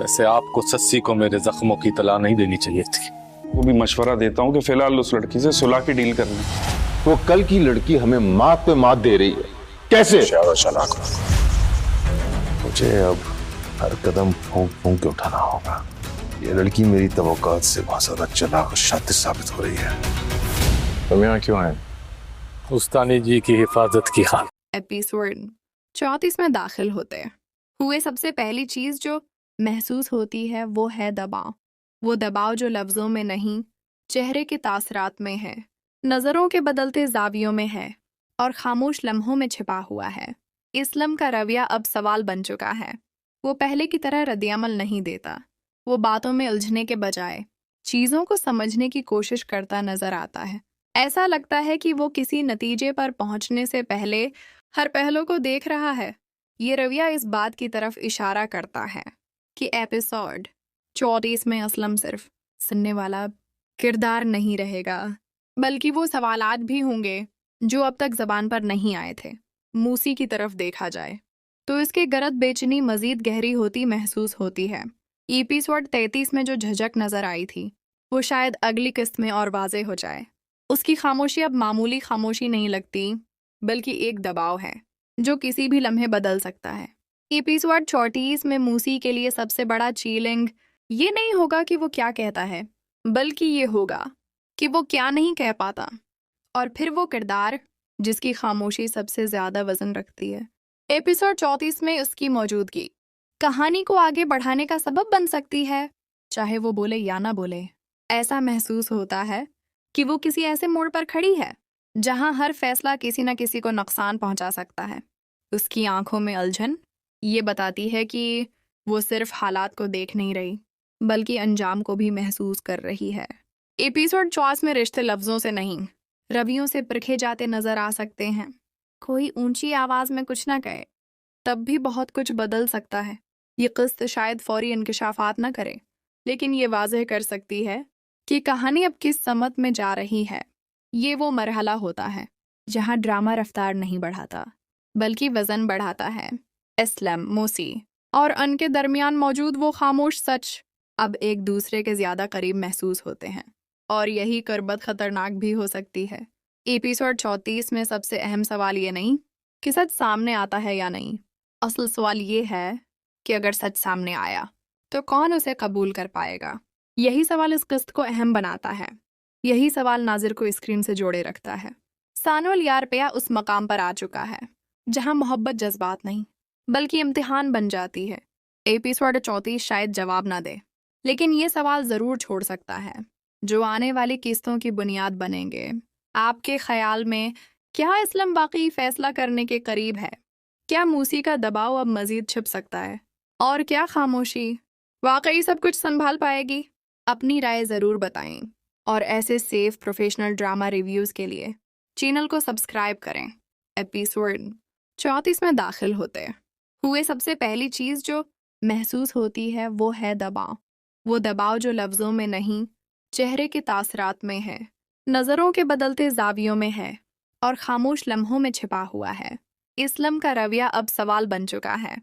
वैसे आपको सस्सी को मेरे जख्मों की तला नहीं देनी चाहिए थी। वो भी मशवरा देता हूँ कि फिलहाल उस लड़की से सुलह की डील कर लें। वो कल की लड़की हमें मात पे मात दे रही है, कैसे? मुझे अब हर कदम फूंक फूंक के उठाना होगा। ये लड़की मेरी तवक्कात से बहुत ज्यादा चालाक और शातिर साबित हो रही है। तुम यहाँ क्यों आए? उस्तानी जी की हिफाजत की खान। एपिसोड 34 में दाखिल होते हुए सबसे पहली चीज जो महसूस होती है वो है दबाव। वो दबाव जो लफ्जों में नहीं, चेहरे के तासरात में है, नजरों के बदलते जावियों में है और खामोश लम्हों में छिपा हुआ है। इस्लाम का रवैया अब सवाल बन चुका है। वो पहले की तरह रद्दअमल नहीं देता। वो बातों में उलझने के बजाय चीजों को समझने की कोशिश करता नजर आता है। ऐसा लगता है कि वो किसी नतीजे पर पहुंचने से पहले हर पहलू को देख रहा है। ये रवैया इस बात की तरफ इशारा करता है कि एपिसोड 34 में असलम सिर्फ सुनने वाला किरदार नहीं रहेगा, बल्कि वो सवालात भी होंगे जो अब तक जबान पर नहीं आए थे। मूसी की तरफ देखा जाए तो इसके गरज बेचनी मजीद गहरी होती महसूस होती है। एपिसोड 33 में जो झिझक नजर आई थी वो शायद अगली किस्त में और वाजे हो जाए। उसकी खामोशी अब मामूली खामोशी नहीं लगती, बल्कि एक दबाव है जो किसी भी लम्हे बदल सकता है। एपिसोड 34 में मूसी के लिए सबसे बड़ा चैलेंज ये नहीं होगा कि वो क्या कहता है, बल्कि ये होगा कि वो क्या नहीं कह पाता। और फिर वो किरदार जिसकी खामोशी सबसे ज्यादा वजन रखती है। एपिसोड 34 में उसकी मौजूदगी कहानी को आगे बढ़ाने का सबब बन सकती है, चाहे वो बोले या ना बोले। ऐसा महसूस होता है कि वो किसी ऐसे मोड़ पर खड़ी है जहां हर फैसला किसी न किसी को नुकसान पहुंचा सकता है। उसकी आंखों में उलझन ये बताती है कि वो सिर्फ हालात को देख नहीं रही, बल्कि अंजाम को भी महसूस कर रही है। एपिसोड 34 में रिश्ते लफ्जों से नहीं, रवियों से परखे जाते नजर आ सकते हैं। कोई ऊंची आवाज में कुछ ना कहे, तब भी बहुत कुछ बदल सकता है। ये किस्त शायद फौरी इंकशाफात न करे, लेकिन ये वाज़ेह कर सकती है कि कहानी अब किस समत में जा रही है। ये वो मरहला होता है जहाँ ड्रामा रफ्तार नहीं बढ़ाता, बल्कि वजन बढ़ाता है। इस्लाम, मूसी और उनके दरमियान मौजूद वो खामोश सच अब एक दूसरे के ज्यादा करीब महसूस होते हैं, और यही कुर्बत खतरनाक भी हो सकती है। एपिसोड 34 में सबसे अहम सवाल ये नहीं कि सच सामने आता है या नहीं, असल सवाल ये है कि अगर सच सामने आया तो कौन उसे कबूल कर पाएगा। यही सवाल इस किस्त को अहम बनाता है। यही सवाल नाजिर को स्क्रीन से जोड़े रखता है। सानुल यारपिया उस मकाम पर आ चुका है जहां मोहब्बत जज्बात नहीं, बल्कि इम्तिहान बन जाती है। एपिसोड 34 शायद जवाब ना दे, लेकिन ये सवाल जरूर छोड़ सकता है जो आने वाली किस्तों की बुनियाद बनेंगे। आपके ख्याल में क्या इस्लाम वाकई फैसला करने के करीब है? क्या मूसी का दबाव अब मजीद छिप सकता है? और क्या खामोशी वाकई सब कुछ संभाल पाएगी? अपनी राय ज़रूर बताएं, और ऐसे सेफ प्रोफेशनल ड्रामा रिव्यूज़ के लिए चैनल को सब्सक्राइब करें। एपिसोड 34 में दाखिल होते हुए सबसे पहली चीज़ जो महसूस होती है वो है दबाव। वो दबाव जो लफ्ज़ों में नहीं, चेहरे के तासरात में है, नज़रों के बदलते जावियों में है और खामोश लम्हों में छिपा हुआ है। इस्लाम का रवैया अब सवाल बन चुका है।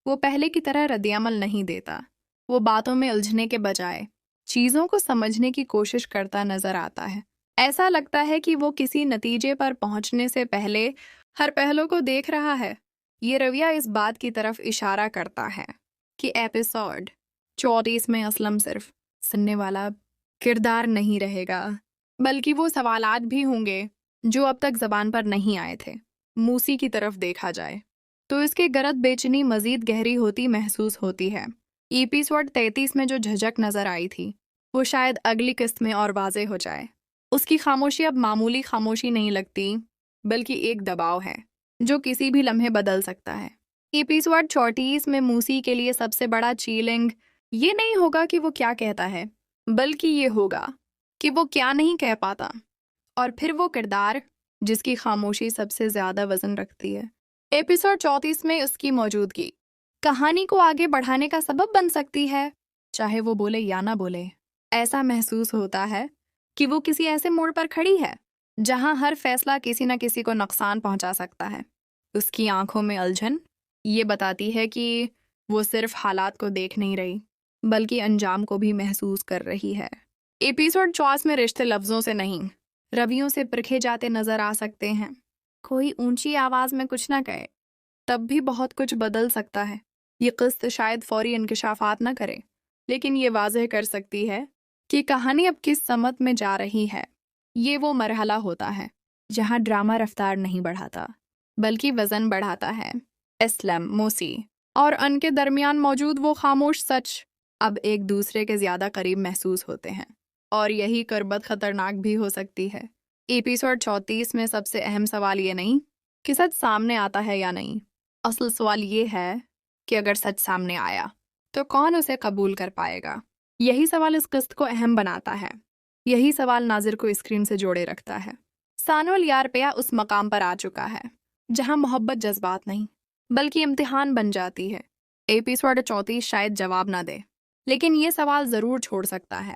वो पहले की तरह रद्दअमल नहीं देता। वो बातों में उलझने के बजाय चीज़ों को समझने की कोशिश करता नजर आता है। ऐसा लगता है कि वो किसी नतीजे पर पहुंचने से पहले हर पहलू को देख रहा है। ये रवैया इस बात की तरफ इशारा करता है कि एपिसोड 34 में असलम सिर्फ सुनने वाला किरदार नहीं रहेगा, बल्कि वो सवालात भी होंगे जो अब तक जबान पर नहीं आए थे। मूसी की तरफ देखा जाए तो इसके गरज बेचनी मजीद गहरी होती महसूस होती है। एपिसोड 33 में जो झिझक नजर आई थी वो शायद अगली किस्त में और वाजे हो जाए। उसकी खामोशी अब मामूली खामोशी नहीं लगती, बल्कि एक दबाव है जो किसी भी लम्हे बदल सकता है। एपिसोड 34 में मूसी के लिए सबसे बड़ा चैलेंज ये नहीं होगा कि वो क्या कहता है, बल्कि ये होगा कि वो क्या नहीं कह पाता। और फिर वो किरदार जिसकी खामोशी सबसे ज्यादा वजन रखती है। एपिसोड 34 में उसकी मौजूदगी कहानी को आगे बढ़ाने का सबब बन सकती है, चाहे वो बोले या ना बोले। ऐसा महसूस होता है कि वो किसी ऐसे मोड़ पर खड़ी है जहां हर फैसला किसी न किसी को नुकसान पहुंचा सकता है। उसकी आंखों में उलझन ये बताती है कि वो सिर्फ हालात को देख नहीं रही, बल्कि अंजाम को भी महसूस कर रही है। एपिसोड 24 में रिश्ते लफ्जों से नहीं, रवियों से परखे जाते नजर आ सकते हैं। कोई ऊंची आवाज में कुछ ना कहे, तब भी बहुत कुछ बदल सकता है। ये किस्त शायद फौरी इंकशाफात न करे, लेकिन ये वाजह कर सकती है कि कहानी अब किस समत में जा रही है। ये वो मरहला होता है जहाँ ड्रामा रफ्तार नहीं बढ़ाता, बल्कि वजन बढ़ाता है। एस्लम, मोसी और अन के दरमियान मौजूद वो खामोश सच अब एक दूसरे के ज्यादा करीब महसूस होते हैं, और यही करबत खतरनाक भी हो सकती है। एपिसोड 34 में सबसे अहम सवाल ये नहीं कि सच सामने आता है या नहीं, असल सवाल ये है कि अगर सच सामने आया तो कौन उसे कबूल कर पाएगा। यही सवाल इस किस्त को अहम बनाता है। यही सवाल नाजिर को स्क्रीन से जोड़े रखता है। सानुल यारपिया उस मकाम पर आ चुका है जहां मोहब्बत जज्बात नहीं बल्कि इम्तिहान बन जाती है। एपिसोड 34 शायद जवाब ना दे, लेकिन ये सवाल जरूर छोड़ सकता है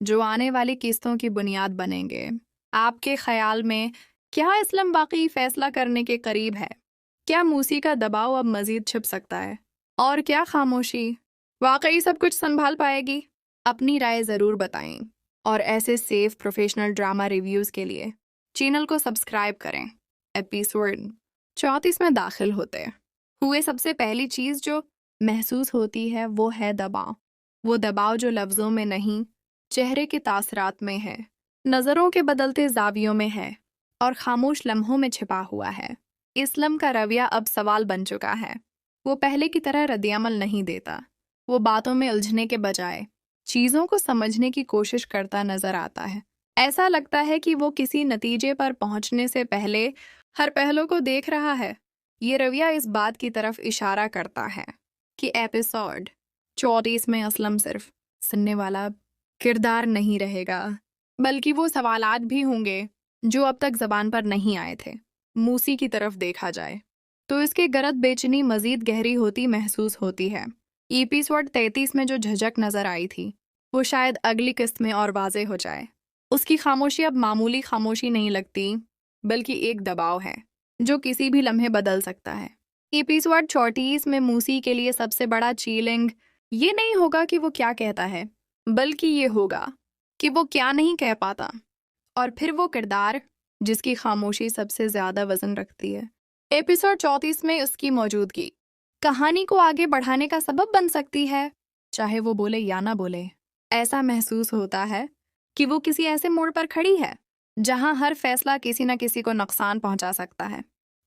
जो आने वाली किस्तों की बुनियाद बनेंगे। आपके ख्याल में क्या इस्लाम वाकई फैसला करने के करीब है? क्या मूसी का दबाव अब मजीद छिप सकता है? और क्या खामोशी वाकई सब कुछ संभाल पाएगी? अपनी राय ज़रूर बताएं, और ऐसे सेफ प्रोफेशनल ड्रामा रिव्यूज़ के लिए चैनल को सब्सक्राइब करें। एपिसोड 34 में दाखिल होते हुए सबसे पहली चीज़ जो महसूस होती है वो है दबाव। वो दबाव जो लफ्ज़ों में नहीं, चेहरे के तासरात में है, नज़रों के बदलते जावियों में है, और खामोश लम्हों में छिपा हुआ है। इस्लाम का रवैया अब सवाल बन चुका है। वो पहले की तरह रद्दअमल नहीं देता। वो बातों में उलझने के बजाय चीज़ों को समझने की कोशिश करता नजर आता है। ऐसा लगता है कि वो किसी नतीजे पर पहुंचने से पहले हर पहलू को देख रहा है। ये रवैया इस बात की तरफ इशारा करता है कि एपिसोड 34 में असलम सिर्फ सुनने वाला किरदार नहीं रहेगा, बल्कि वो सवालात भी होंगे जो अब तक ज़बान पर नहीं आए थे। मूसी की तरफ देखा जाए तो इसके गरज बेचनी मजीद गहरी होती महसूस होती है। एपिसोड 33 में जो झिझक नजर आई थी वो शायद अगली किस्त में और वाजे हो जाए। उसकी खामोशी अब मामूली खामोशी नहीं लगती, बल्कि एक दबाव है जो किसी भी लम्हे बदल सकता है। एपिसोड 34 में मूसी के लिए सबसे बड़ा चैलेंज ये नहीं होगा कि वो क्या कहता है, बल्कि ये होगा कि वो क्या नहीं कह पाता, और फिर वो किरदार जिसकी खामोशी सबसे ज्यादा वजन रखती है। एपिसोड 34 में उसकी मौजूदगी कहानी को आगे बढ़ाने का सबब बन सकती है, चाहे वो बोले या ना बोले। ऐसा महसूस होता है कि वो किसी ऐसे मोड़ पर खड़ी है जहां हर फैसला किसी न किसी को नुकसान पहुंचा सकता है।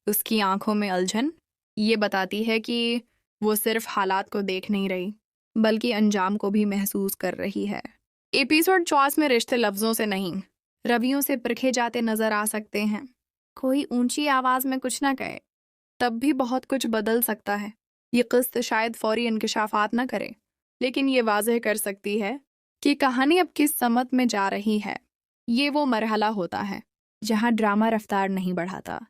उसकी आंखों में उलझन ये बताती है कि वो सिर्फ हालात को देख नहीं रही, बल्कि अंजाम को भी महसूस कर रही है। एपिसोड 24 में रिश्ते लफ्जों से नहीं, रवियों से परखे जाते नजर आ सकते हैं। कोई ऊंची आवाज में कुछ ना कहे, तब भी बहुत कुछ बदल सकता है। ये किस्त शायद फौरी इंकशाफात न करे, लेकिन ये वाजह कर सकती है कि कहानी अब किस समत में जा रही है। ये वो मरहला होता है जहाँ ड्रामा रफ्तार नहीं बढ़ाता,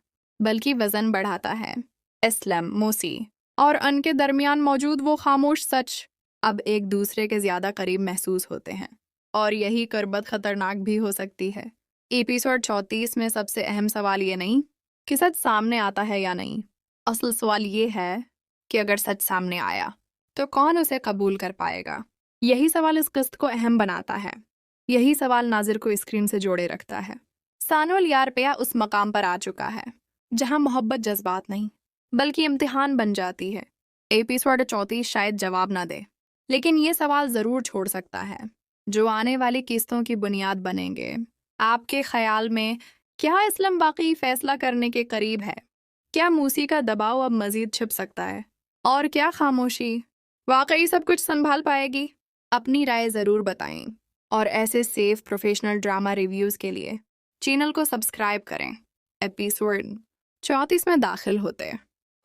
बल्कि वजन बढ़ाता है। एस्लम, मोसी और अन के दरमियान मौजूद वो खामोश सच अब एक दूसरे के ज्यादा करीब महसूस होते हैं, और यही करबत खतरनाक भी हो सकती है। एपिसोड 34 में सबसे अहम सवाल ये नहीं कि सच सामने आता है या नहीं, असल सवाल ये है कि अगर सच सामने आया तो कौन उसे कबूल कर पाएगा। यही सवाल इस किस्त को अहम बनाता है। यही सवाल नाजिर को स्क्रीन से जोड़े रखता है। सानुल यारपिया उस मकाम पर आ चुका है जहां मोहब्बत जज्बात नहीं बल्कि इम्तिहान बन जाती है। एपिसोड 34 शायद जवाब ना दे, लेकिन ये सवाल ज़रूर छोड़ सकता है जो आने वाली किस्तों की बुनियाद बनेंगे। आपके ख्याल में क्या इस्लाम वाकई फैसला करने के करीब है? क्या मूसी का दबाव अब मजीद छिप सकता है? और क्या खामोशी वाकई सब कुछ संभाल पाएगी? अपनी राय ज़रूर बताएं, और ऐसे सेफ प्रोफेशनल ड्रामा रिव्यूज़ के लिए चैनल को सब्सक्राइब करें। एपिसोड 34 में दाखिल होते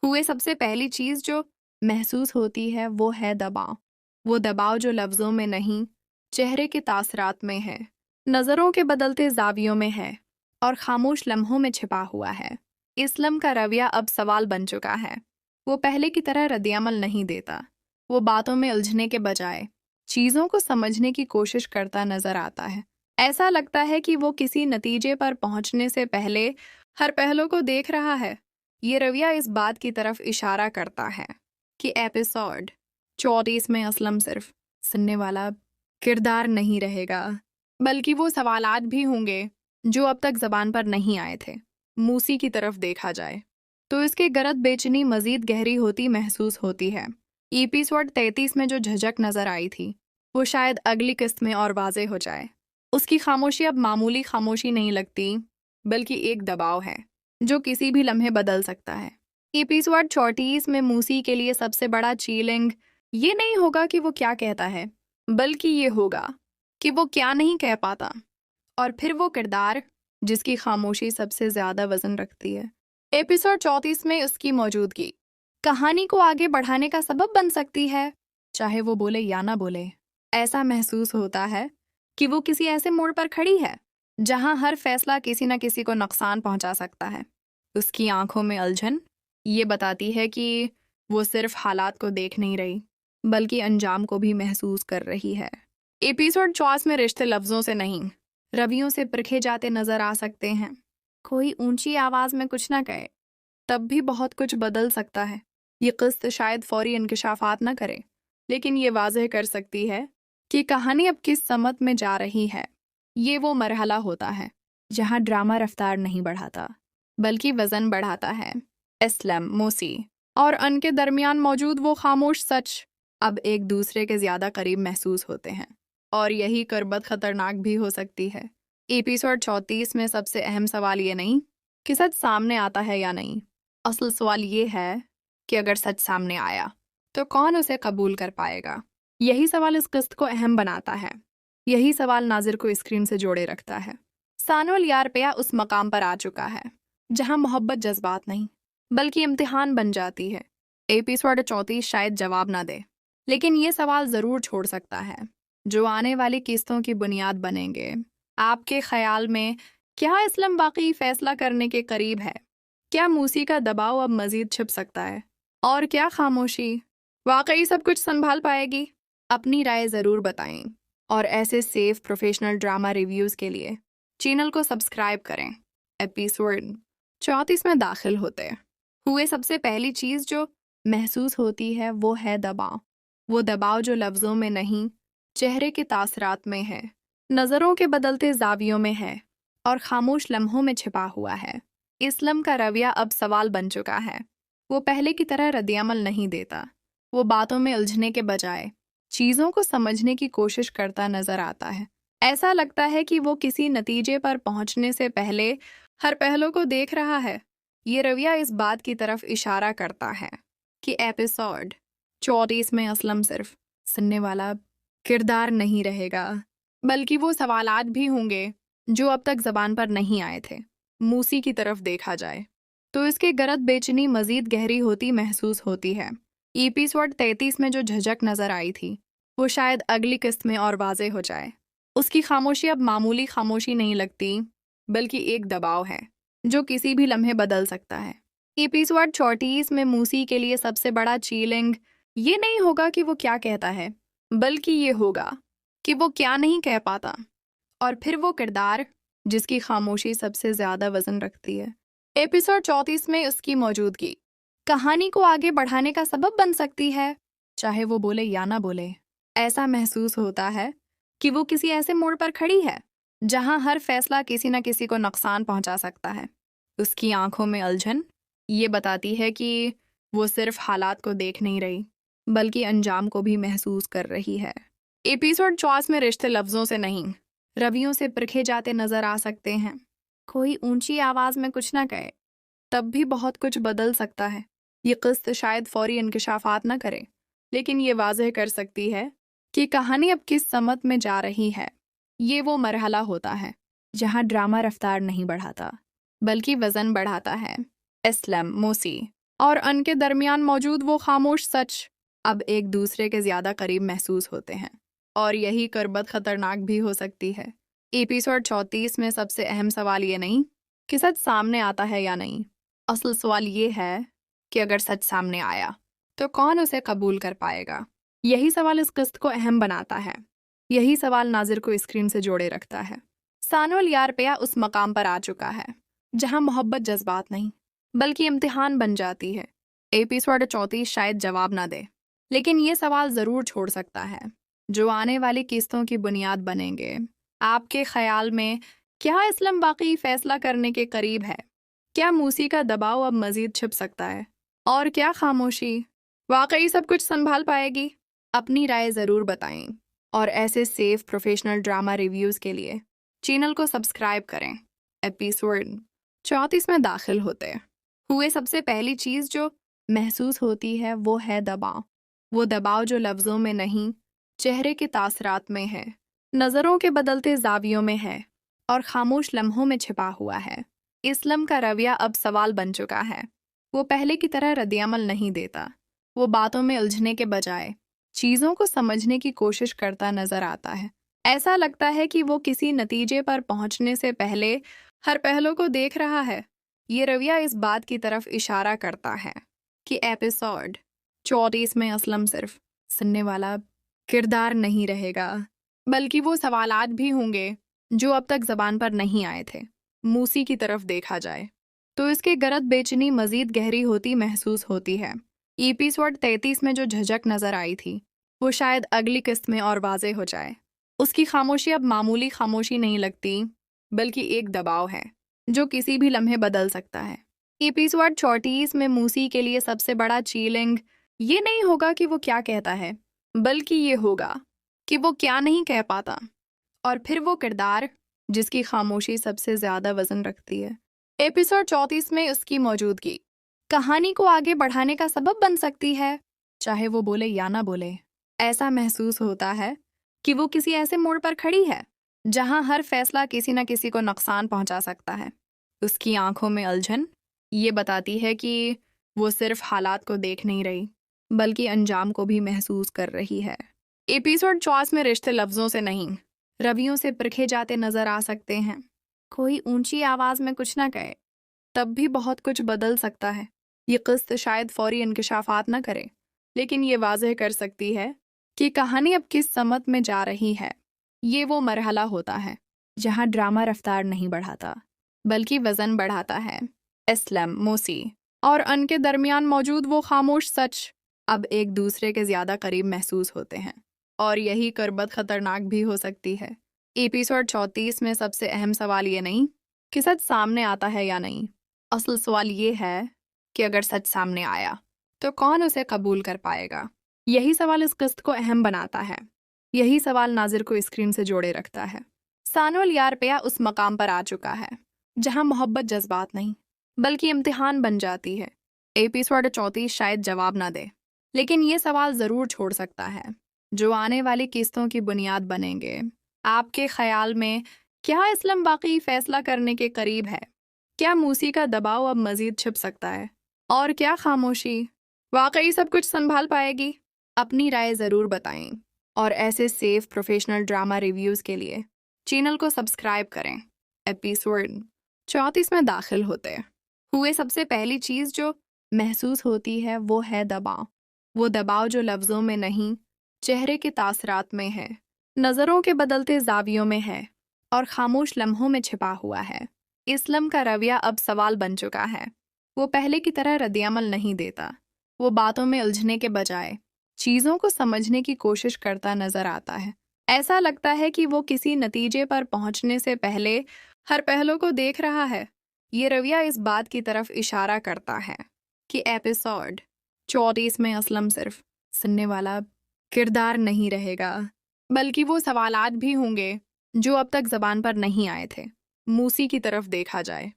हुए सबसे पहली चीज़ जो महसूस होती है वो है दबाव। वो दबाव जो लफ्ज़ों में नहीं, चेहरे के तासरात में है, नज़रों के बदलते जावियों में है, और खामोश लम्हों में छिपा हुआ है। इस्लाम का रवैया अब सवाल बन चुका है। वो पहले की तरह रद्दअमल नहीं देता। वो बातों में उलझने के बजाय चीज़ों को समझने की कोशिश करता नजर आता है। ऐसा लगता है कि वो किसी नतीजे पर पहुंचने से पहले हर पहलू को देख रहा है। ये रवैया इस बात की तरफ इशारा करता है कि एपिसोड 34 में असलम सिर्फ सुनने वाला किरदार नहीं रहेगा, बल्कि वो सवालात भी होंगे जो अब तक जबान पर नहीं आए थे। मूसी की तरफ देखा जाए तो इसके गरज बेचनी मजीद गहरी होती महसूस होती है। एपिसोड 33 में जो झिझक नजर आई थी वो शायद अगली किस्त में और वाजे हो जाए। उसकी खामोशी अब मामूली खामोशी नहीं लगती, बल्कि एक दबाव है जो किसी भी लम्हे बदल सकता है। एपिसोड 34 में मूसी के लिए सबसे बड़ा चीलिंग ये नहीं होगा कि वो क्या कहता है, बल्कि ये होगा कि वो क्या नहीं कह पाता, और फिर वो किरदार जिसकी खामोशी सबसे ज्यादा वजन रखती है। एपिसोड 34 में उसकी मौजूदगी कहानी को आगे बढ़ाने का सबब बन सकती है, चाहे वो बोले या ना बोले। ऐसा महसूस होता है कि वो किसी ऐसे मोड़ पर खड़ी है जहां हर फैसला किसी न किसी को नुकसान पहुंचा सकता है। उसकी आंखों में उलझन ये बताती है कि वो सिर्फ हालात को देख नहीं रही, बल्कि अंजाम को भी महसूस कर रही है। एपिसोड 34 में रिश्ते लफ्जों से नहीं, रवियों से परखे जाते नजर आ सकते हैं। कोई ऊंची आवाज में कुछ ना कहे, तब भी बहुत कुछ बदल सकता है। ये किस्त शायद फौरी इंकशाफात न करे, लेकिन ये वाजह कर सकती है कि कहानी अब किस समत में जा रही है। ये वो मरहला होता है जहां ड्रामा रफ्तार नहीं बढ़ाता, बल्कि वजन बढ़ाता है। एस्लम, मूसी और अन के दरमियान मौजूद वो खामोश सच अब एक दूसरे के ज्यादा करीब महसूस होते हैं, और यही करबत खतरनाक भी हो सकती है। एपिसोड 34 में सबसे अहम सवाल ये नहीं कि सच सामने आता है या नहीं, असल सवाल ये है कि अगर सच सामने आया तो कौन उसे कबूल कर पाएगा। यही सवाल इस किस्त को अहम बनाता है। यही सवाल नाजिर को स्क्रीन से जोड़े रखता है। सानुल यारपिया उस मकाम पर आ चुका है जहां मोहब्बत जज्बात नहीं, बल्कि इम्तिहान बन जाती है। एपिसोड 34 शायद जवाब ना दे, लेकिन ये सवाल जरूर छोड़ सकता है जो आने वाली किस्तों की बुनियाद बनेंगे। आपके ख्याल में क्या इस्लाम वाकई फैसला करने के करीब है? क्या मूसी का दबाव अब मजीद छिप सकता है? और क्या खामोशी वाकई सब कुछ संभाल पाएगी? अपनी राय ज़रूर बताएं, और ऐसे सेफ प्रोफेशनल ड्रामा रिव्यूज़ के लिए चैनल को सब्सक्राइब करें। एपिसोड 34 में दाखिल होते हुए सबसे पहली चीज़ जो महसूस होती है वो है दबाव। वो दबाव जो लफ्ज़ों में नहीं, चेहरे के तासरात में है, नज़रों के बदलते जावियों में है, और खामोश लम्हों में छिपा हुआ है। इस्लाम का रवैया अब सवाल बन चुका है। वो पहले की तरह रद्दअमल नहीं देता। वो बातों में उलझने के बजाय चीज़ों को समझने की कोशिश करता नजर आता है। ऐसा लगता है कि वो किसी नतीजे पर पहुंचने से पहले हर पहलू को देख रहा है। ये रवैया इस बात की तरफ इशारा करता है कि एपिसोड 34 में असलम सिर्फ सुनने वाला किरदार नहीं रहेगा, बल्कि वो सवालात भी होंगे जो अब तक जबान पर नहीं आए थे। मूसी की तरफ देखा जाए तो इसके गरज बेचनी मजीद गहरी होती महसूस होती है। एपिसोड 33 में जो झिझक नजर आई थी वो शायद अगली किस्त में और वाजे हो जाए। उसकी खामोशी अब मामूली खामोशी नहीं लगती, बल्कि एक दबाव है जो किसी भी लम्हे बदल सकता है। एपिसोड 34 में मूसी के लिए सबसे बड़ा चीलिंग ये नहीं होगा कि वो क्या कहता है, बल्कि ये होगा कि वो क्या नहीं कह पाता, और फिर वो किरदार जिसकी खामोशी सबसे ज्यादा वजन रखती है। एपिसोड 34 में उसकी मौजूदगी कहानी को आगे बढ़ाने का सबब बन सकती है, चाहे वो बोले या ना बोले। ऐसा महसूस होता है कि वो किसी ऐसे मोड़ पर खड़ी है जहां हर फैसला किसी न किसी को नुकसान पहुंचा सकता है। उसकी आंखों में उलझन ये बताती है कि वो सिर्फ हालात को देख नहीं रही, बल्कि अंजाम को भी महसूस कर रही है। एपिसोड 34 में रिश्ते लफ्जों से नहीं, रवियों से परखे जाते नजर आ सकते हैं। कोई ऊंची आवाज में कुछ ना कहे, तब भी बहुत कुछ बदल सकता है। ये किस्त शायद फौरी इंकशाफात न करे, लेकिन ये वाजह कर सकती है कि कहानी अब किस समत में जा रही है। ये वो मरहला होता है जहां ड्रामा रफ्तार नहीं बढ़ाता, बल्कि वजन बढ़ाता है। एस्लम, मूसी और अन के दरमियान मौजूद वो खामोश सच अब एक दूसरे के ज्यादा करीब महसूस होते हैं, और यही करबत खतरनाक भी हो सकती है। एपिसोड 34 में सबसे अहम सवाल ये नहीं कि सच सामने आता है या नहीं, असल सवाल ये है कि अगर सच सामने आया तो कौन उसे कबूल कर पाएगा। यही सवाल इस किस्त को अहम बनाता है। यही सवाल नाजिर को स्क्रीन से जोड़े रखता है। सानुल यारपिया उस मकाम पर आ चुका है जहां मोहब्बत जज्बात नहीं, बल्कि इम्तिहान बन जाती है। एपिसोड 34 शायद जवाब ना दे, लेकिन ये सवाल जरूर छोड़ सकता है जो आने वाली किस्तों की बुनियाद बनेंगे। आपके ख्याल में क्या इस्लाम वाकई फैसला करने के करीब है? क्या मूसी का दबाव अब मजीद छिप सकता है? और क्या खामोशी वाकई सब कुछ संभाल पाएगी? अपनी राय ज़रूर बताएं और ऐसे सेफ प्रोफेशनल ड्रामा रिव्यूज़ के लिए चैनल को सब्सक्राइब करें। एपिसोड 34 में दाखिल होते हुए सबसे पहली चीज़ जो महसूस होती है वो है दबाव। वो दबाव जो लफ्ज़ों में नहीं, चेहरे के तासरात में है, नज़रों के बदलते जावियों में है और खामोश लम्हों में छिपा हुआ है। इस्लाम का रवैया अब सवाल बन चुका है। वो पहले की तरह रद्द-ए-अमल नहीं देता। वो बातों में उलझने के बजाय चीज़ों को समझने की कोशिश करता नजर आता है। ऐसा लगता है कि वो किसी नतीजे पर पहुंचने से पहले हर पहलू को देख रहा है। ये रवैया इस बात की तरफ इशारा करता है कि एपिसोड 34 में असलम सिर्फ सुनने वाला किरदार नहीं रहेगा, बल्कि वो सवालात भी होंगे जो अब तक ज़बान पर नहीं आए थे। मूसी की तरफ देखा जाए तो इसके गरज बेचनी मज़ीद गहरी होती महसूस होती है। एपिसोड 33 में जो झिझक नज़र आई थी वो शायद अगली किस्त में और वाज़े हो जाए। उसकी खामोशी अब मामूली खामोशी नहीं लगती, बल्कि एक दबाव है जो किसी भी लम्हे बदल सकता है। एपिसोड 34 में मूसी के लिए सबसे बड़ा चैलेंज ये नहीं होगा कि वो क्या कहता है, बल्कि ये होगा कि वो क्या नहीं कह पाता। और फिर वो किरदार जिसकी खामोशी सबसे ज़्यादा वज़न रखती है। एपिसोड 34 में उसकी मौजूदगी कहानी को आगे बढ़ाने का सबब बन सकती है, चाहे वो बोले या ना बोले। ऐसा महसूस होता है कि वो किसी ऐसे मोड़ पर खड़ी है जहां हर फैसला किसी न किसी को नुकसान पहुंचा सकता है। उसकी आंखों में उलझन ये बताती है कि वो सिर्फ हालात को देख नहीं रही, बल्कि अंजाम को भी महसूस कर रही है। एपिसोड 34 में रिश्ते लफ्ज़ों से नहीं, रवियों से परखे जाते नजर आ सकते हैं। कोई ऊंची आवाज़ में कुछ ना कहे, तब भी बहुत कुछ बदल सकता है। ये किस्त शायद फौरी इंकिशाफात न करे, लेकिन ये वाज़ेह कर सकती है कि कहानी अब किस समत में जा रही है। ये वो मरहला होता है जहाँ ड्रामा रफ्तार नहीं बढ़ाता, बल्कि वज़न बढ़ाता है। इस्लाम, मूसी और उनके दरमियान मौजूद वो खामोश सच अब एक दूसरे के ज़्यादा करीब महसूस होते हैं, और यही कुर्बत ख़तरनाक भी हो सकती है। एपिसोड 34 में सबसे अहम सवाल ये नहीं कि सच सामने आता है या नहीं। असल सवाल ये है कि अगर सच सामने आया तो कौन उसे कबूल कर पाएगा। यही सवाल इस किस्त को अहम बनाता है। यही सवाल नाजिर को स्क्रीन से जोड़े रखता है। सानुल यारपिया उस मकाम पर आ चुका है जहां मोहब्बत जज्बात नहीं, बल्कि इम्तिहान बन जाती है। एपिसोड 34 शायद जवाब ना दे, लेकिन ये सवाल ज़रूर छोड़ सकता है जो आने वाली किस्तों की बुनियाद बनेंगे। आपके ख्याल में क्या इस्लाम वाकई फैसला करने के करीब है? क्या मूसी का दबाव अब मजीद छिप सकता है? और क्या खामोशी वाकई सब कुछ संभाल पाएगी? अपनी राय ज़रूर बताएं और ऐसे सेफ प्रोफेशनल ड्रामा रिव्यूज़ के लिए चैनल को सब्सक्राइब करें। एपिसोड 34 में दाखिल होते हुए सबसे पहली चीज़ जो महसूस होती है वो है दबाव। वो दबाव जो लफ्ज़ों में नहीं, चेहरे के तासरात में है, नज़रों के बदलते जावियों में है और खामोश लम्हों में छिपा हुआ है। इस्लाम का रवैया अब सवाल बन चुका है। वो पहले की तरह रद्द-ए-अमल नहीं देता। वो बातों में उलझने के बजाय चीज़ों को समझने की कोशिश करता नजर आता है। ऐसा लगता है कि वो किसी नतीजे पर पहुंचने से पहले हर पहलू को देख रहा है। ये रवैया इस बात की तरफ इशारा करता है कि एपिसोड 34 में असलम सिर्फ सुनने वाला किरदार नहीं रहेगा, बल्कि वो सवालात भी होंगे जो अब तक ज़बान पर नहीं आए थे। मूसी की तरफ देखा जाए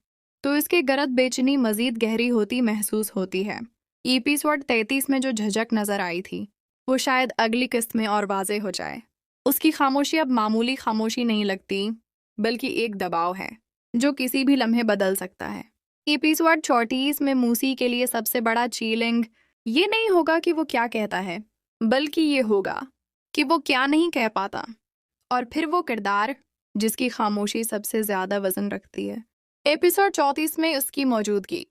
तो इसके गरज बेचनी मज़ीद गहरी होती महसूस होती है। एपिसोड 33 में जो झिझक नज़र आई थी वो शायद अगली किस्त में और वाज़े हो जाए। उसकी खामोशी अब मामूली खामोशी नहीं लगती, बल्कि एक दबाव है जो किसी भी लम्हे बदल सकता है। एपिसोड 34 में मूसी के लिए सबसे बड़ा चैलेंज ये नहीं होगा कि वो क्या कहता है, बल्कि ये होगा कि वो क्या नहीं कह पाता। और फिर वो किरदार जिसकी खामोशी सबसे ज़्यादा वज़न रखती है। एपिसोड 34 में उसकी मौजूदगी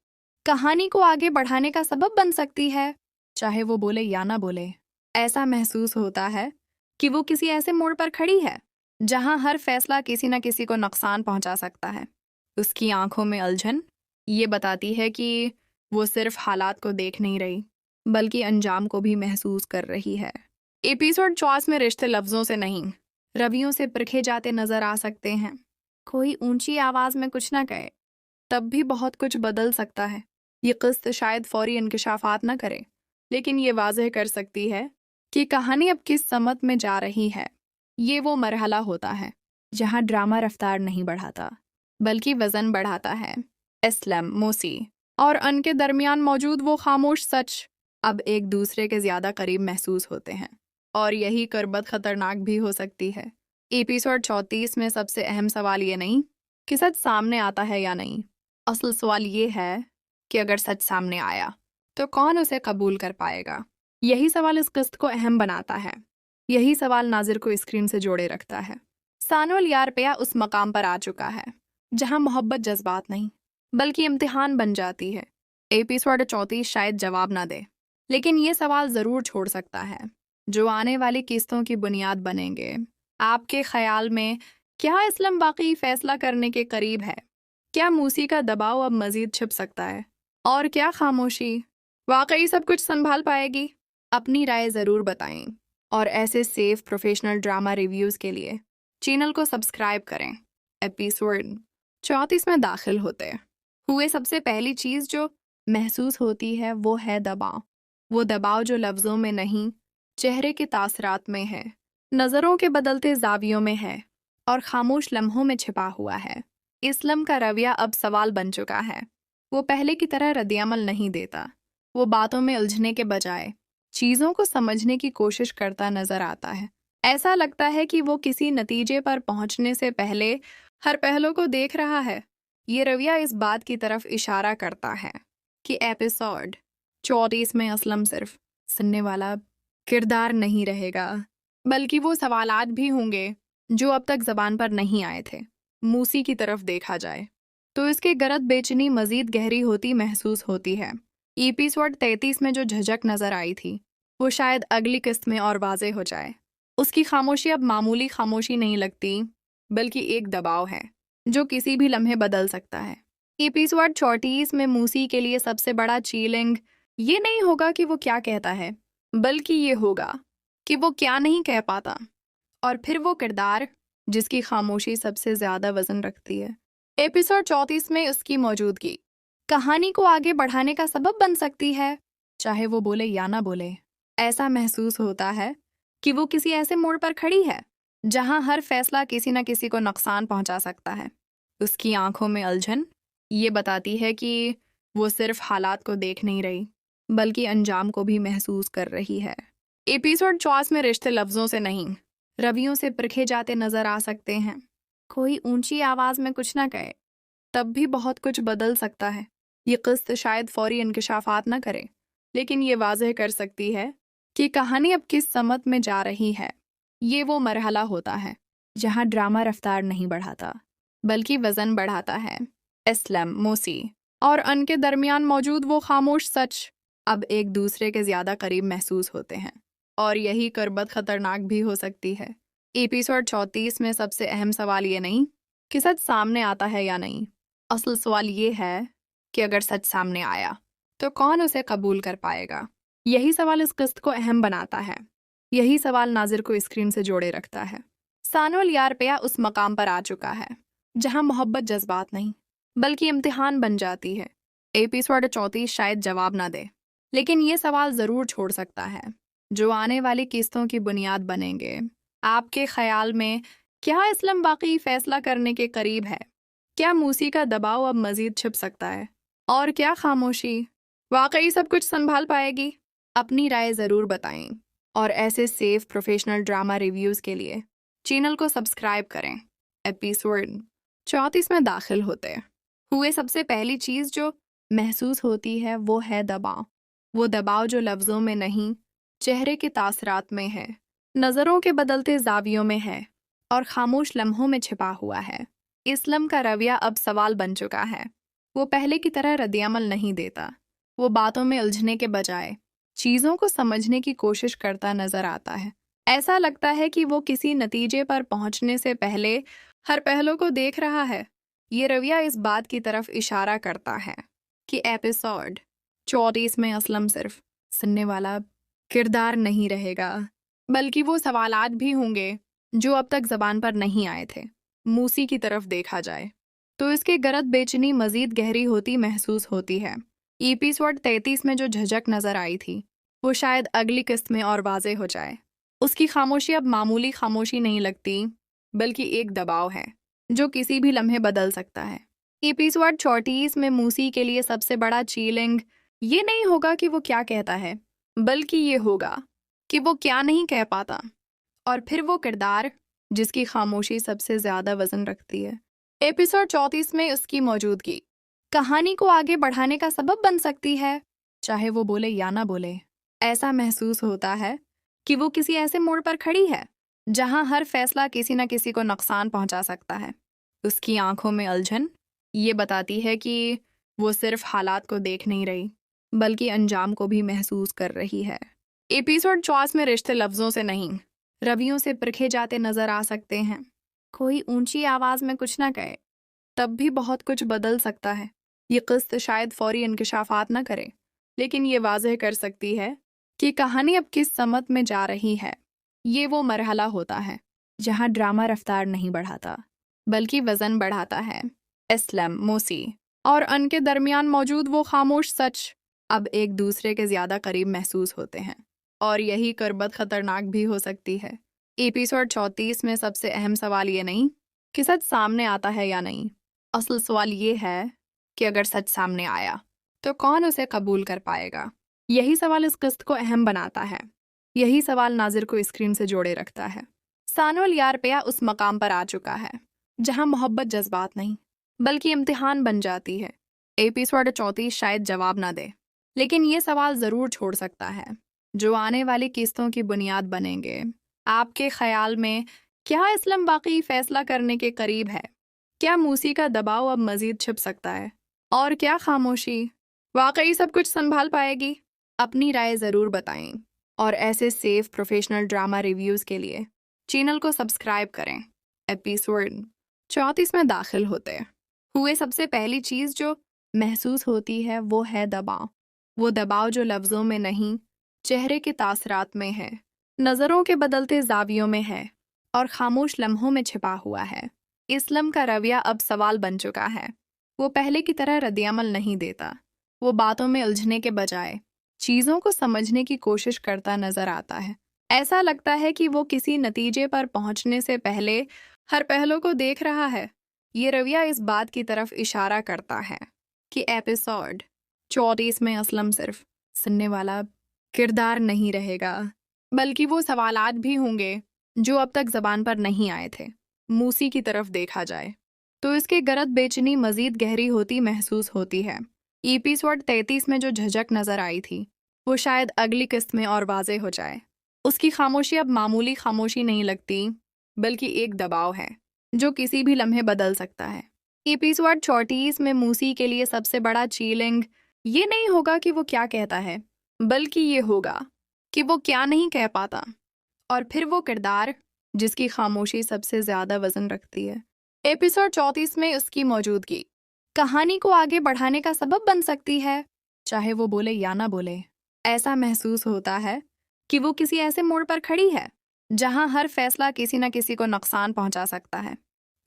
कहानी को आगे बढ़ाने का सबब बन सकती है, चाहे वो बोले या ना बोले। ऐसा महसूस होता है कि वो किसी ऐसे मोड़ पर खड़ी है जहां हर फैसला किसी न किसी को नुकसान पहुंचा सकता है। उसकी आंखों में उलझन ये बताती है कि वो सिर्फ हालात को देख नहीं रही, बल्कि अंजाम को भी महसूस कर रही है। एपिसोड 24 में रिश्ते लफ्जों से नहीं, रवियों से परखे जाते नजर आ सकते हैं। कोई ऊंची आवाज में कुछ ना कहे, तब भी बहुत कुछ बदल सकता है। ये किस्त शायद फौरी इंकशाफात न करे, लेकिन ये वाजह कर सकती है कि कहानी अब किस समत में जा रही है। ये वो मरहला होता है जहाँ ड्रामा रफ्तार नहीं बढ़ाता, बल्कि वजन बढ़ाता है। एस्लम, मोसी और अन के दरमियान मौजूद वो खामोश सच अब एक दूसरे के ज्यादा करीब महसूस होते हैं, और यही कर्बत खतरनाक भी हो सकती है। एपिसोड 34 में सबसे अहम सवाल ये नहीं कि सच सामने आता है या नहीं, असल सवाल ये है कि अगर सच सामने आया तो कौन उसे कबूल कर पाएगा। यही सवाल इस किस्त को अहम बनाता है। यही सवाल नाजिर को स्क्रीन से जोड़े रखता है। सानुल यारपिया उस मकाम पर आ चुका है जहां मोहब्बत जज्बात नहीं बल्कि इम्तिहान बन जाती है। एपिसोड 34 शायद जवाब ना दे, लेकिन ये सवाल जरूर छोड़ सकता है जो आने वाली किस्तों की बुनियाद बनेंगे। आपके ख्याल में क्या इस्लाम वाकई फैसला करने के करीब है? क्या मूसी का दबाव अब मजीद छिप सकता है? और क्या खामोशी वाकई सब कुछ संभाल पाएगी? अपनी राय ज़रूर बताएं, और ऐसे सेफ प्रोफेशनल ड्रामा रिव्यूज़ के लिए चैनल को सब्सक्राइब करें। एपिसोड 34 में दाखिल होते हुए सबसे पहली चीज़ जो महसूस होती है वो है दबाव। वो दबाव जो लफ्ज़ों में नहीं, चेहरे के तासरात में है, नज़रों के बदलते जावियों में है, और खामोश लम्हों में छिपा हुआ है। इस्लाम का रवैया अब सवाल बन चुका है। वो पहले की तरह रद्दअमल नहीं देता। वो बातों में उलझने के बजाय चीज़ों को समझने की कोशिश करता नजर आता है। ऐसा लगता है कि वो किसी नतीजे पर पहुंचने से पहले हर पहलू को देख रहा है। ये रवैया इस बात की तरफ इशारा करता है कि एपिसोड 34 में असलम सिर्फ सुनने वाला किरदार नहीं रहेगा, बल्कि वो सवालात भी होंगे जो अब तक जबान पर नहीं आए थे। मूसी की तरफ देखा जाए तो इसके गरज बेचनी मजीद गहरी होती महसूस होती है। एपिसोड 33 में जो झिझक नजर आई थी वो शायद अगली किस्त में और वाज़ेह हो जाए। उसकी खामोशी अब मामूली खामोशी नहीं लगती, बल्कि एक दबाव है जो किसी भी लम्हे बदल सकता है। एपिसोड 34 में मूसी के लिए सबसे बड़ा चैलेंज ये नहीं होगा कि वो क्या कहता है, बल्कि ये होगा कि वो क्या नहीं कह पाता, और फिर वो किरदार जिसकी खामोशी सबसे ज्यादा वजन रखती है। एपिसोड 34 में उसकी मौजूदगी कहानी को आगे बढ़ाने का सबब बन सकती है, चाहे वो बोले या ना बोले। ऐसा महसूस होता है कि वो किसी ऐसे मोड़ पर खड़ी है जहां हर फैसला किसी न किसी को नुकसान पहुंचा सकता है। उसकी आंखों में उलझन ये बताती है कि वो सिर्फ हालात को देख नहीं रही, बल्कि अंजाम को भी महसूस कर रही है। एपिसोड 34 में रिश्ते लफ्जों से नहीं, रवियों से परखे जाते नजर आ सकते हैं। कोई ऊंची आवाज में कुछ ना कहे, तब भी बहुत कुछ बदल सकता है। ये किस्त शायद फौरी इंकशाफात न करे, लेकिन ये वाजह कर सकती है कि कहानी अब किस समत में जा रही है। ये वो मरहला होता है जहाँ ड्रामा रफ्तार नहीं बढ़ाता, बल्कि वजन बढ़ाता है। एस्लम, मोसी और अन के दरमियान मौजूद वो खामोश सच अब एक दूसरे के ज्यादा करीब महसूस होते हैं, और यही कर्बत खतरनाक भी हो सकती है। एपिसोड 34 में सबसे अहम सवाल ये नहीं कि सच सामने आता है या नहीं, असल सवाल ये है कि अगर सच सामने आया तो कौन उसे कबूल कर पाएगा। यही सवाल इस किस्त को अहम बनाता है। यही सवाल नाजिर को स्क्रीन से जोड़े रखता है। सानुल यारपिया उस मकाम पर आ चुका है जहां मोहब्बत जज्बात नहीं बल्कि इम्तिहान बन जाती है। एपिसोड 34 शायद जवाब ना दे, लेकिन ये सवाल जरूर छोड़ सकता है जो आने वाली किस्तों की बुनियाद बनेंगे। आपके ख्याल में क्या इस्लाम वाकई फैसला करने के करीब है? क्या मूसी का दबाव अब मजीद छिप सकता है? और क्या खामोशी वाकई सब कुछ संभाल पाएगी? अपनी राय ज़रूर बताएं, और ऐसे सेफ प्रोफेशनल ड्रामा रिव्यूज़ के लिए चैनल को सब्सक्राइब करें। एपिसोड 34 में दाखिल होते हुए सबसे पहली चीज़ जो महसूस होती है वो है दबाव। वो दबाव जो लफ्ज़ों में नहीं, चेहरे के तासरात में है, नज़रों के बदलते जावियों में है, और खामोश लम्हों में छिपा हुआ है। इस्लाम का रवैया अब सवाल बन चुका है। वो पहले की तरह रद्दअमल नहीं देता। वो बातों में उलझने के बजाय चीज़ों को समझने की कोशिश करता नजर आता है। ऐसा लगता है कि वो किसी नतीजे पर पहुंचने से पहले हर पहलू को देख रहा है। ये रवैया इस बात की तरफ इशारा करता है कि एपिसोड 34 में असलम सिर्फ सुनने वाला किरदार नहीं रहेगा, बल्कि वो सवालात भी होंगे जो अब तक जबान पर नहीं आए थे। मूसी की तरफ देखा जाए तो इसके गरज बेचनी मजीद गहरी होती महसूस होती है। एपिसोड 33 में जो झिझक नजर आई थी वो शायद अगली किस्त में और वाजे हो जाए। उसकी खामोशी अब मामूली खामोशी नहीं लगती, बल्कि एक दबाव है जो किसी भी लम्हे बदल सकता है। एपिसोड 34 में मूसी के लिए सबसे बड़ा चीलिंग ये नहीं होगा कि वो क्या कहता है, बल्कि ये होगा कि वो क्या नहीं कह पाता, और फिर वो किरदार जिसकी खामोशी सबसे ज्यादा वजन रखती है। एपिसोड 34 में उसकी मौजूदगी कहानी को आगे बढ़ाने का सबब बन सकती है, चाहे वो बोले या ना बोले। ऐसा महसूस होता है कि वो किसी ऐसे मोड़ पर खड़ी है जहां हर फैसला किसी न किसी को नुकसान पहुंचा सकता है। उसकी आंखों में उलझन ये बताती है कि वो सिर्फ हालात को देख नहीं रही, बल्कि अंजाम को भी महसूस कर रही है। एपिसोड 34 में रिश्ते लफ्जों से नहीं, रवियों से परखे जाते नजर आ सकते हैं। कोई ऊंची आवाज में कुछ ना कहे, तब भी बहुत कुछ बदल सकता है। ये किस्त शायद फौरी इंकशाफात न करे, लेकिन ये वाज़ेह कर सकती है कि कहानी अब किस समत में जा रही है। ये वो मरहला होता है जहाँ ड्रामा रफ्तार नहीं बढ़ाता, बल्कि वज़न बढ़ाता है। इस्लाम, मूसी और अन के दरमियान मौजूद वो खामोश सच अब एक दूसरे के ज़्यादा करीब महसूस होते हैं, और यही कुर्बत ख़तरनाक भी हो सकती है। एपिसोड 34 में सबसे अहम सवाल ये नहीं कि सच सामने आता है या नहीं। असल सवाल ये है कि अगर सच सामने आया तो कौन उसे कबूल कर पाएगा। यही सवाल इस किस्त को अहम बनाता है। यही सवाल नाजिर को स्क्रीन से जोड़े रखता है। सानुल यारपिया उस मकाम पर आ चुका है जहां मोहब्बत जज्बात नहीं, बल्कि इम्तिहान बन जाती है। एपिसोड 34 शायद जवाब ना दे, लेकिन ये सवाल ज़रूर छोड़ सकता है जो आने वाली किस्तों की बुनियाद बनेंगे। आपके ख्याल में क्या इस्लाम वाकई फैसला करने के करीब है? क्या मूसी का दबाव अब मजीद छिप सकता है? और क्या खामोशी वाकई सब कुछ संभाल पाएगी? अपनी राय ज़रूर बताएं, और ऐसे सेफ प्रोफेशनल ड्रामा रिव्यूज़ के लिए चैनल को सब्सक्राइब करें। एपिसोड 34 में दाखिल होते हुए सबसे पहली चीज़ जो महसूस होती है वो है दबाव। वो दबाव जो लफ्ज़ों में नहीं, चेहरे के तासरात में है, नज़रों के बदलते जावियों में है, और खामोश लम्हों में छिपा हुआ है। इस्लाम का रवैया अब सवाल बन चुका है। वो पहले की तरह रद्द-ए-अमल नहीं देता। वो बातों में उलझने के बजाय चीज़ों को समझने की कोशिश करता नजर आता है। ऐसा लगता है कि वो किसी नतीजे पर पहुंचने से पहले हर पहलू को देख रहा है। ये रवैया इस बात की तरफ इशारा करता है कि एपिसोड 34 में असलम सिर्फ सुनने वाला किरदार नहीं रहेगा, बल्कि वो सवालात भी होंगे जो अब तक जबान पर नहीं आए थे। मूसी की तरफ देखा जाए तो इसके गरज बेचनी मजीद गहरी होती महसूस होती है। एपिसोड 33 में जो झिझक नजर आई थी वो शायद अगली किस्त में और वाजे हो जाए। उसकी खामोशी अब मामूली खामोशी नहीं लगती, बल्कि एक दबाव है जो किसी भी लम्हे बदल सकता है। एपिसोड 34 में मूसी के लिए सबसे बड़ा चीलिंग ये नहीं होगा कि वो क्या कहता है, बल्कि ये होगा कि वो क्या नहीं कह पाता, और फिर वो किरदार जिसकी खामोशी सबसे ज्यादा वजन रखती है। एपिसोड 34 में उसकी मौजूदगी कहानी को आगे बढ़ाने का सबब बन सकती है, चाहे वो बोले या ना बोले। ऐसा महसूस होता है कि वो किसी ऐसे मोड़ पर खड़ी है जहां हर फैसला किसी न किसी को नुकसान पहुंचा सकता है।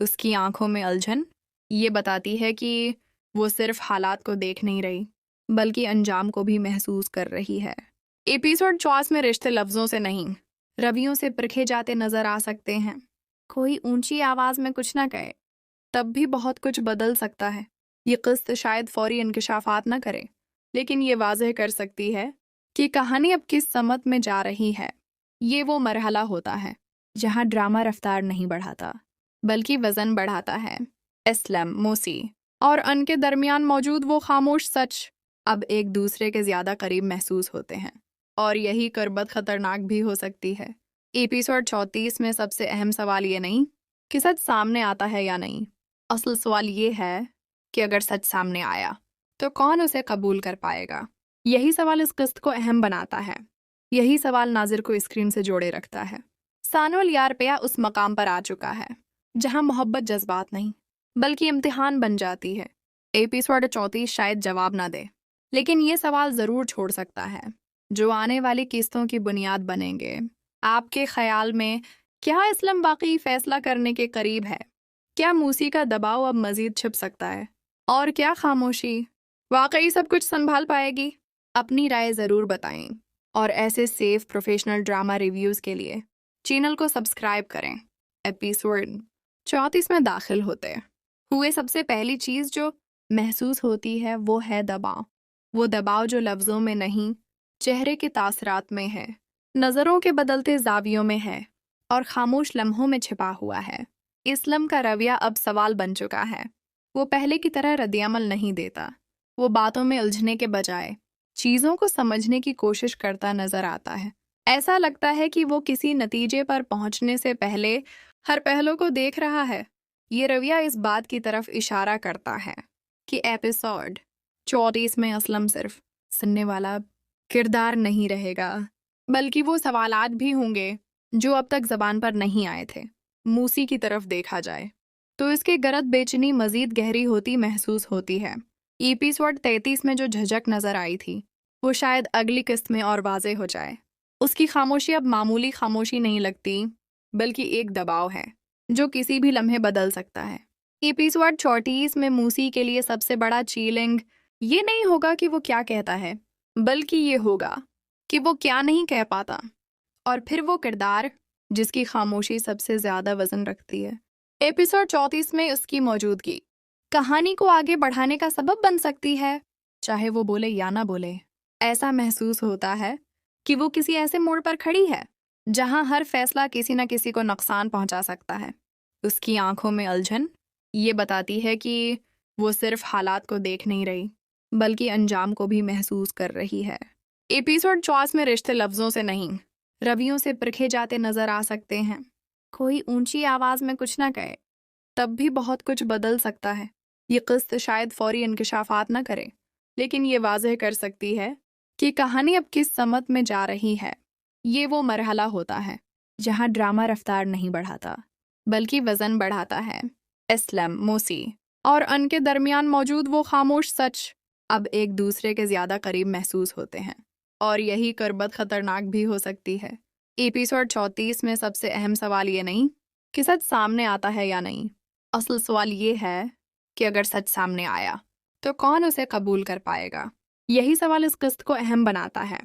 उसकी आंखों में उलझन ये बताती है कि वो सिर्फ हालात को देख नहीं रही, बल्कि अंजाम को भी महसूस कर रही है। एपिसोड 34 में रिश्ते लफ्जों से नहीं, रवियों से परखे जाते नजर आ सकते हैं। कोई ऊंची आवाज में कुछ ना कहे, तब भी बहुत कुछ बदल सकता है। ये किस्त शायद फौरी इंकशाफात न करे, लेकिन ये वाज़ेह कर सकती है कि कहानी अब किस समत में जा रही है। ये वो मरहला होता है जहाँ ड्रामा रफ्तार नहीं बढ़ाता, बल्कि वज़न बढ़ाता है। इस्लाम, मूसी और अन के दरमियान मौजूद वो खामोश सच अब एक दूसरे के ज़्यादा करीब महसूस होते हैं, और यही कुर्बत ख़तरनाक भी हो सकती है। एपिसोड 34 में सबसे अहम सवाल ये नहीं कि सच सामने आता है या नहीं। असल सवाल ये है कि अगर सच सामने आया तो कौन उसे कबूल कर पाएगा। यही सवाल इस किस्त को अहम बनाता है। यही सवाल नाजिर को स्क्रीन से जोड़े रखता है। सानुल यारपिया उस मकाम पर आ चुका है जहां मोहब्बत जज्बात नहीं, बल्कि इम्तिहान बन जाती है। एपिसोड 34 शायद जवाब ना दे, लेकिन ये सवाल ज़रूर छोड़ सकता है जो आने वाली किस्तों की बुनियाद बनेंगे। आपके ख्याल में क्या इस्लाम वाकई फैसला करने के करीब है? क्या मूसी का दबाव अब मजीद छिप सकता है? और क्या खामोशी वाकई सब कुछ संभाल पाएगी? अपनी राय ज़रूर बताएं और ऐसे सेफ प्रोफेशनल ड्रामा रिव्यूज़ के लिए चैनल को सब्सक्राइब करें। एपिसोड 34 में दाखिल होते हुए सबसे पहली चीज़ जो महसूस होती है वो है दबाव। वो दबाव जो लफ्ज़ों में नहीं, चेहरे के तासरात में है, नज़रों के बदलते जावियों में है और खामोश लम्हों में छिपा हुआ है। इस्लाम का रवैया अब सवाल बन चुका है। वो पहले की तरह रद्दअमल नहीं देता। वो बातों में उलझने के बजाय चीज़ों को समझने की कोशिश करता नजर आता है। ऐसा लगता है कि वो किसी नतीजे पर पहुंचने से पहले हर पहलू को देख रहा है। ये रवैया इस बात की तरफ इशारा करता है कि एपिसोड 34 में असलम सिर्फ सुनने वाला किरदार नहीं रहेगा, बल्कि वो सवालात भी होंगे जो अब तक ज़बान पर नहीं आए थे। मूसी की तरफ देखा जाए तो इसके गरज बेचनी मज़ीद गहरी होती महसूस होती है। एपिसोड 33 में जो झिझक नज़र आई थी वो शायद अगली किस्त में और वाज़े हो जाए। उसकी खामोशी अब मामूली खामोशी नहीं लगती, बल्कि एक दबाव है जो किसी भी लम्हे बदल सकता है। एपिसोड 34 में मूसी के लिए सबसे बड़ा चैलेंज ये नहीं होगा कि वो क्या कहता है, बल्कि ये होगा कि वो क्या नहीं कह पाता। और फिर वो किरदार जिसकी खामोशी सबसे ज़्यादा वजन रखती है। एपिसोड 34 में उसकी मौजूदगी कहानी को आगे बढ़ाने का सबब बन सकती है, चाहे वो बोले या ना बोले। ऐसा महसूस होता है कि वो किसी ऐसे मोड़ पर खड़ी है जहां हर फैसला किसी न किसी को नुकसान पहुंचा सकता है। उसकी आंखों में उलझन ये बताती है कि वो सिर्फ हालात को देख नहीं रही, बल्कि अंजाम को भी महसूस कर रही है। एपिसोड 34 में रिश्ते लफ्ज़ों से नहीं, रवियों से परखे जाते नजर आ सकते हैं। कोई ऊंची आवाज़ में कुछ ना कहे, तब भी बहुत कुछ बदल सकता है। ये किस्त शायद फौरी इंकशाफात ना करे, लेकिन ये वाजह कर सकती है कि कहानी अब किस समत में जा रही है। ये वो मरहला होता है जहाँ ड्रामा रफ्तार नहीं बढ़ाता, बल्कि वज़न बढ़ाता है। इस्लाम, मूसी और उनके दरमियान मौजूद वो खामोश सच अब एक दूसरे के ज़्यादा करीब महसूस होते हैं, और यही कर्बत ख़तरनाक भी हो सकती है। एपिसोड 34 में सबसे अहम सवाल ये नहीं कि सच सामने आता है या नहीं। असल सवाल ये है कि अगर सच सामने आया तो कौन उसे कबूल कर पाएगा। यही सवाल इस किस्त को अहम बनाता है।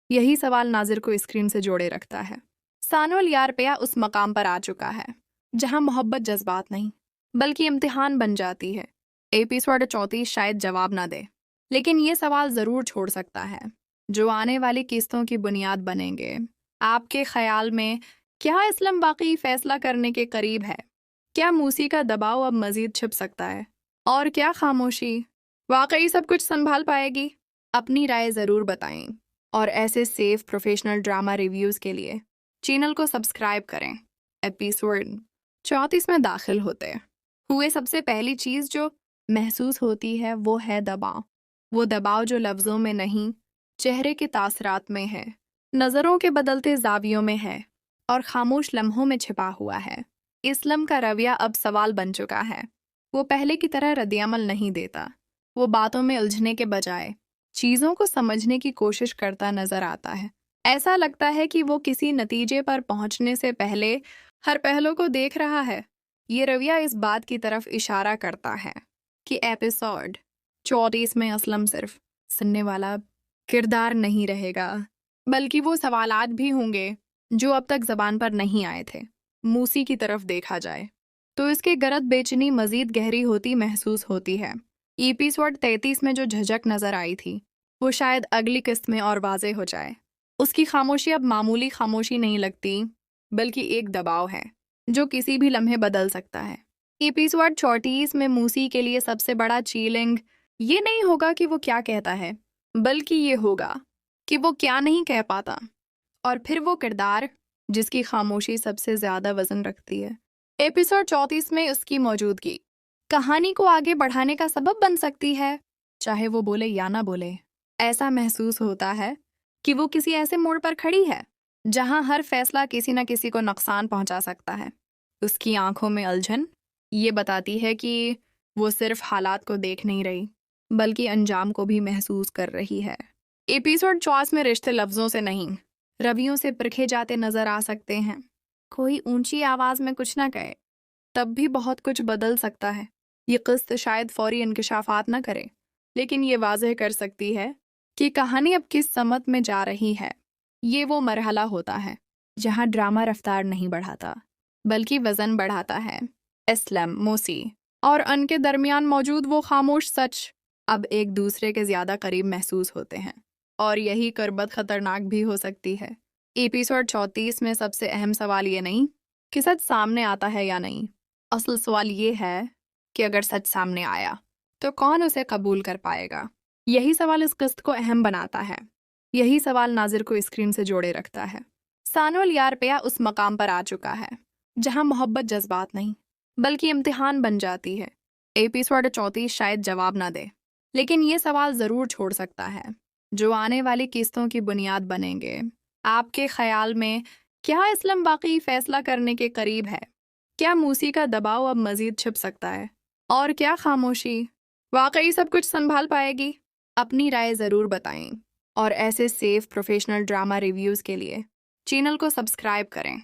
यही सवाल नाजिर को स्क्रीन से जोड़े रखता है। सानुल यारपिया उस मकाम पर आ चुका है जहां मोहब्बत जज्बात नहीं, बल्कि इम्तिहान बन जाती है। एपिसोड 34 शायद जवाब ना दे, लेकिन ये सवाल ज़रूर छोड़ सकता है जो आने वाली किस्तों की बुनियाद बनेंगे। आपके ख्याल में क्या इस्लाम वाकई फैसला करने के करीब है? क्या मूसी का दबाव अब मजीद छिप सकता है? और क्या खामोशी वाकई सब कुछ संभाल पाएगी? अपनी राय ज़रूर बताएं और ऐसे सेफ प्रोफेशनल ड्रामा रिव्यूज़ के लिए चैनल को सब्सक्राइब करें। एपिसोड 34 में दाखिल होते हुए सबसे पहली चीज़ जो महसूस होती है वो है दबाव। वो दबाव जो लफ्ज़ों में नहीं, चेहरे के तासरात में है, नज़रों के बदलते जावियों में है और खामोश लम्हों में छिपा हुआ है। इस्लाम का रवैया अब सवाल बन चुका है। वो पहले की तरह रद्दअमल नहीं देता। वो बातों में उलझने के बजाय चीज़ों को समझने की कोशिश करता नजर आता है। ऐसा लगता है कि वो किसी नतीजे पर पहुंचने से पहले हर पहलू को देख रहा है। ये रवैया इस बात की तरफ इशारा करता है कि एपिसोड 34 में असलम सिर्फ सुनने वाला किरदार नहीं रहेगा, बल्कि वो सवालात भी होंगे जो अब तक ज़बान पर नहीं आए थे। मूसी की तरफ देखा जाए तो इसके गरज बेचनी मज़ीद गहरी होती महसूस होती है। एपिसोड 33 में जो झिझक नज़र आई थी वो शायद अगली किस्त में और वाज़े हो जाए। उसकी खामोशी अब मामूली खामोशी नहीं लगती, बल्कि एक दबाव है जो किसी भी लम्हे बदल सकता है। एपिसोड 34 में मूसी के लिए सबसे बड़ा चैलेंज ये नहीं होगा कि वो क्या कहता है, बल्कि ये होगा कि वो क्या नहीं कह पाता। और फिर वो किरदार जिसकी खामोशी सबसे ज़्यादा वज़न रखती है। एपिसोड 34 में उसकी मौजूदगी कहानी को आगे बढ़ाने का सबब बन सकती है, चाहे वो बोले या ना बोले। ऐसा महसूस होता है कि वो किसी ऐसे मोड़ पर खड़ी है जहां हर फैसला किसी न किसी को नुकसान पहुंचा सकता है। उसकी आंखों में उलझन ये बताती है कि वो सिर्फ हालात को देख नहीं रही, बल्कि अंजाम को भी महसूस कर रही है। एपिसोड 34 में रिश्ते लफ्ज़ों से नहीं, रवियों से परखे जाते नजर आ सकते हैं। कोई ऊंची आवाज में कुछ ना कहे, तब भी बहुत कुछ बदल सकता है। ये किस्त शायद फौरी इंकशाफात न करे, लेकिन ये वाजह कर सकती है कि कहानी अब किस समत में जा रही है। ये वो मरहला होता है जहाँ ड्रामा रफ्तार नहीं बढ़ाता, बल्कि वजन बढ़ाता है। इस्लाम, मोसी और उनके दरमियान मौजूद वो खामोश सच अब एक दूसरे के ज्यादा करीब महसूस होते हैं, और यही कर्बत खतरनाक भी हो सकती है। एपिसोड 34 में सबसे अहम सवाल ये नहीं कि सच सामने आता है या नहीं। असल सवाल ये है कि अगर सच सामने आया तो कौन उसे कबूल कर पाएगा। यही सवाल इस किस्त को अहम बनाता है। यही सवाल नाजिर को स्क्रीन से जोड़े रखता है। सानुल यारपिया उस मकाम पर आ चुका है जहां मोहब्बत जज्बात नहीं बल्कि इम्तिहान बन जाती है। एपिसोड 34 शायद जवाब ना दे, लेकिन ये सवाल जरूर छोड़ सकता है जो आने वाली किस्तों की बुनियाद बनेंगे। आपके ख्याल में क्या इस्लाम वाकई फैसला करने के करीब है? क्या मूसी का दबाव अब मजीद छिप सकता है? और क्या खामोशी वाकई सब कुछ संभाल पाएगी? अपनी राय ज़रूर बताएं, और ऐसे सेफ प्रोफेशनल ड्रामा रिव्यूज़ के लिए चैनल को सब्सक्राइब करें।